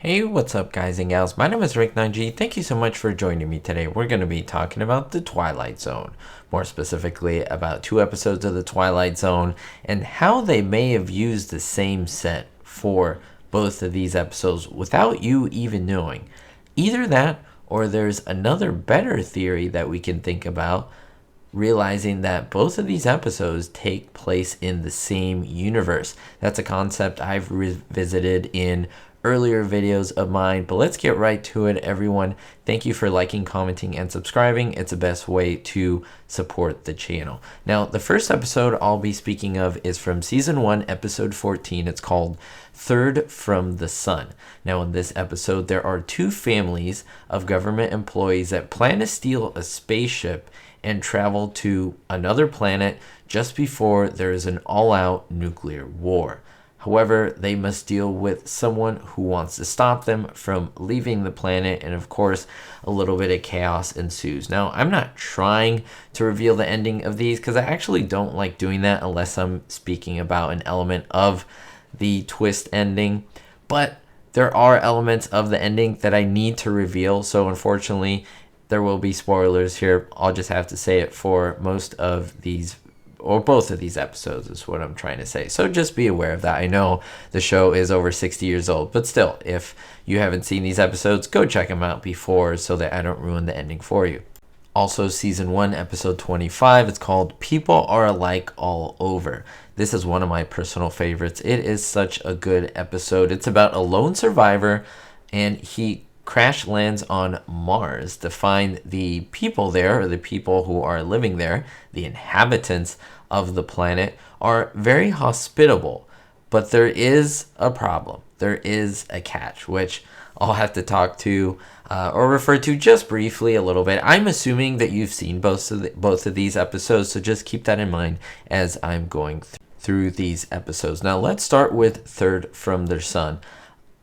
Hey, what's up guys and gals? My name is Rick 9G. Thank you so much for joining me today. We're going to be talking about the Twilight Zone. More specifically about 2 episodes of the Twilight Zone and how they may have used the same set for both of these episodes without you even knowing. Either that or there's another better theory that we can think about, realizing that both of these episodes take place in the same universe. That's a concept I've revisited in earlier videos of mine, but let's get right to it, everyone. Thank you for liking, commenting, and subscribing. It's the best way to support the channel. Now, the first episode I'll be speaking of is from season 1, episode 14. It's called Third from the Sun. Now, in this episode, there are 2 families of government employees that plan to steal a spaceship and travel to another planet just before there is an all-out nuclear war. However, they must deal with someone who wants to stop them from leaving the planet, and of course, a little bit of chaos ensues. Now, I'm not trying to reveal the ending of these because I actually don't like doing that unless I'm speaking about an element of the twist ending, but there are elements of the ending that I need to reveal, so unfortunately, there will be spoilers here. I'll just have to say it for most of these, or both of these episodes is what I'm trying to say. So just be aware of that. I know the show is over 60 years old, but still, if you haven't seen these episodes, go check them out before so that I don't ruin the ending for you. Also, season 1, episode 25, it's called People Are Alike All Over. This is one of my personal favorites. It is such a good episode. It's about a lone survivor, and he crash lands on Mars to find the people there, or the people who are living there, the inhabitants of the planet, are very hospitable. But there is a problem. There is a catch, which I'll have to talk to or refer to just briefly a little bit. I'm assuming that you've seen both of these episodes, so just keep that in mind as I'm going through these episodes. Now let's start with Third from the Sun.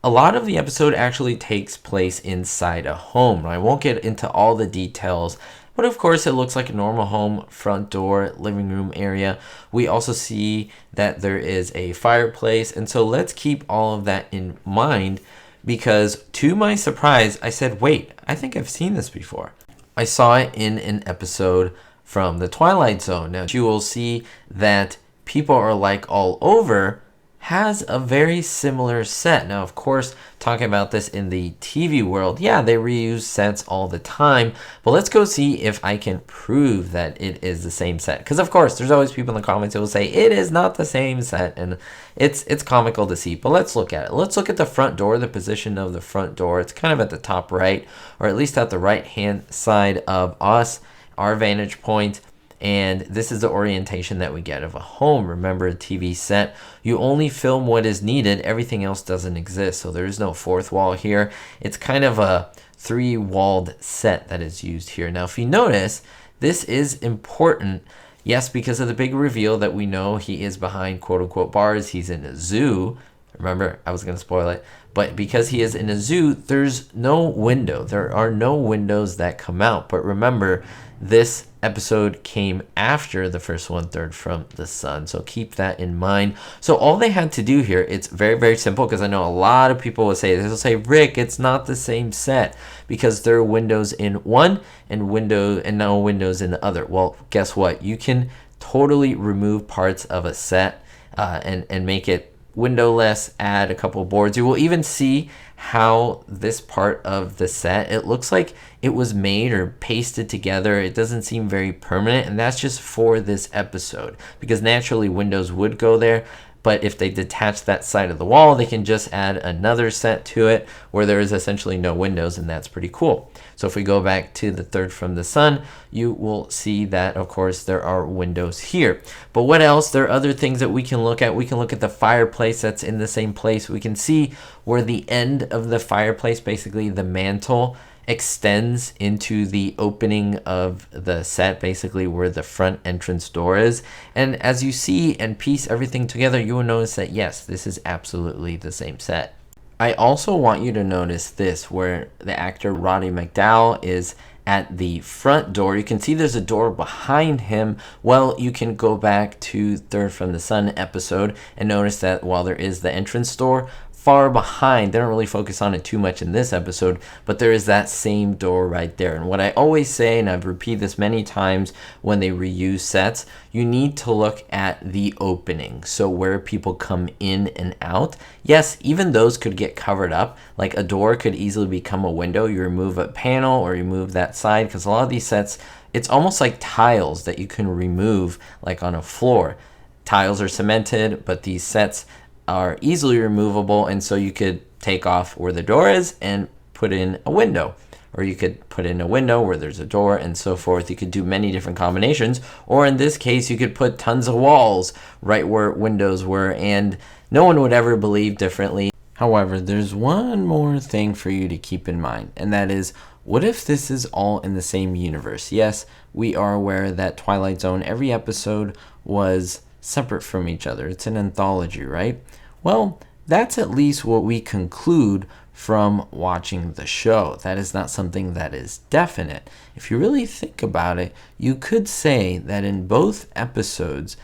A lot of the episode actually takes place inside a home. I won't get into all the details, but of course it looks like a normal home, front door, living room area. We also see that there is a fireplace, and so let's keep all of that in mind because to my surprise, I said, wait, I think I've seen this before. I saw it in an episode from the Twilight Zone. Now you will see that People Are Like All Over has a very similar set. Now, of course, talking about this in the TV world, yeah, they reuse sets all the time, but let's go see if I can prove that it is the same set. Because, of course, there's always people in the comments who will say it is not the same set, and it's comical to see. But let's look at it. Let's look at the front door, the position of the front door. It's kind of at the top right, or at least at the right-hand side of us, our vantage point. And this is the orientation that we get of a home. Remember, a TV set, you only film what is needed. Everything else doesn't exist. So there is no fourth wall here. It's kind of a 3-walled set that is used here. Now, if you notice, this is important. Yes, because of the big reveal that we know he is behind quote-unquote bars. He's in a zoo. Remember, I was going to spoil it. But because he is in a zoo, there's no window. There are no windows that come out. But remember, this episode came after the first one, Third from the Sun. So keep that in mind. So all they had to do here, it's very, very simple, because I know a lot of people will say this. They'll say, Rick, it's not the same set because there are windows in one and no windows in the other. Well, guess what? You can totally remove parts of a set and make it windowless, add a couple boards. You will even see how this part of the set, it looks like it was made or pasted together. It doesn't seem very permanent, and that's just for this episode because naturally windows would go there. But if they detach that side of the wall, they can just add another set to it where there is essentially no windows, and that's pretty cool. So if we go back to the Third from the Sun, you will see that, of course, there are windows here. But what else? There are other things that we can look at. We can look at the fireplace that's in the same place. We can see where the end of the fireplace, basically the mantle, extends into the opening of the set, basically where the front entrance door is. And as you see and piece everything together, you will notice that yes, this is absolutely the same set. I also want you to notice this, where the actor Roddy McDowall is at the front door. You can see there's a door behind him. Well, you can go back to Third from the Sun episode and notice that while there is the entrance door, far behind. They don't really focus on it too much in this episode, but there is that same door right there. And what I always say, and I've repeated this many times when they reuse sets, you need to look at the opening. So where people come in and out. Yes, even those could get covered up. Like a door could easily become a window. You remove a panel or you move that side, because a lot of these sets, it's almost like tiles that you can remove, like on a floor. Tiles are cemented, but these sets are easily removable, and so you could take off where the door is and put in a window, or you could put in a window where there's a door, and so forth. You could do many different combinations, or in this case you could put tons of walls right where windows were, and no one would ever believe differently. However, there's one more thing for you to keep in mind, and that is, what if this is all in the same universe? Yes, we are aware that Twilight Zone, every episode was separate from each other. It's an anthology, right? Well, that's at least what we conclude from watching the show. That is not something that is definite. If you really think about it, you could say that in both episodes,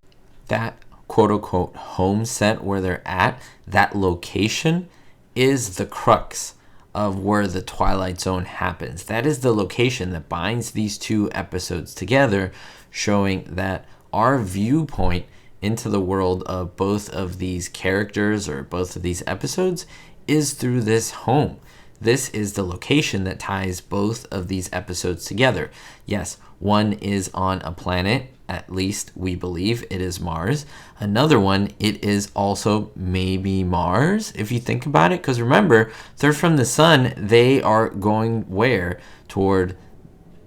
that quote-unquote home set where they're at, that location is the crux of where the Twilight Zone happens. That is the location that binds these two episodes together, showing that our viewpoint into the world of both of these characters or both of these episodes is through this home. This is the location that ties both of these episodes together. Yes, one is on a planet, at least we believe it is Mars. Another one, it is also maybe Mars, if you think about it, because remember, they're from the sun, they are going where? Toward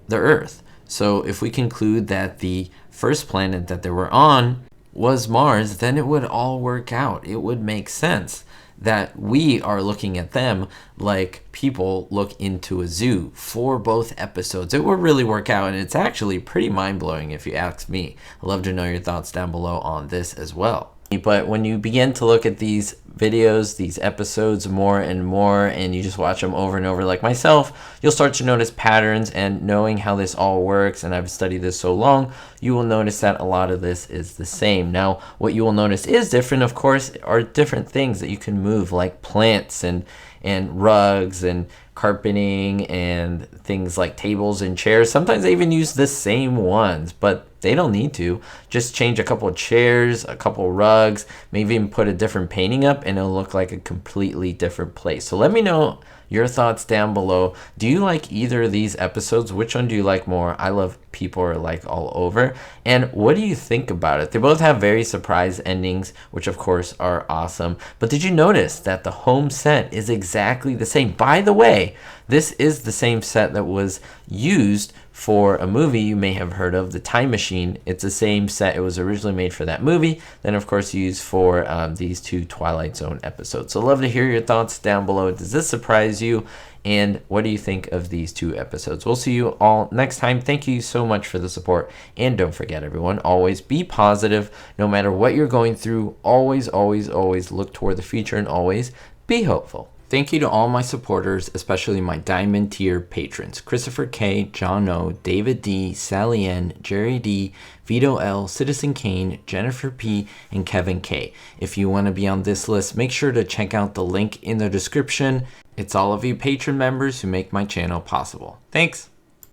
the Earth. So if we conclude that the first planet that they were on was Mars, then it would all work out. It would make sense that we are looking at them like people look into a zoo for both episodes. It would really work out, and it's actually pretty mind-blowing if you ask me. I'd love to know your thoughts down below on this as well. But when you begin to look at these videos, these episodes more and more, and you just watch them over and over like myself, you'll start to notice patterns, and knowing how this all works, and I've studied this so long, you will notice that a lot of this is the same. Now, what you will notice is different, of course, are different things that you can move, like plants and rugs and carpeting and things like tables and chairs. Sometimes they even use the same ones, but they don't need to. Just change a couple of chairs, a couple of rugs, maybe even put a different painting up, and it'll look like a completely different place. So let me know your thoughts down below. Do you like either of these episodes? Which one do you like more? I love People Are Like All Over. And what do you think about it? They both have very surprise endings, which of course are awesome. But did you notice that the home set is exactly the same? By the way, this is the same set that was used for a movie you may have heard of, The Time Machine. It's the same set. It was originally made for that movie, then of course used for these two Twilight Zone episodes. So love to hear your thoughts down below. Does this surprise you? And what do you think of these two episodes? We'll see you all next time. Thank you so much for the support. And don't forget, everyone, always be positive. No matter what you're going through, always, always, always look toward the future, and always be hopeful. Thank you to all my supporters, especially my Diamond tier patrons: Christopher K, John O, David D, Sally N, Jerry D, Vito L, Citizen Kane, Jennifer P, and Kevin K. If you want to be on this list, make sure to check out the link in the description. It's all of you patron members who make my channel possible. Thanks!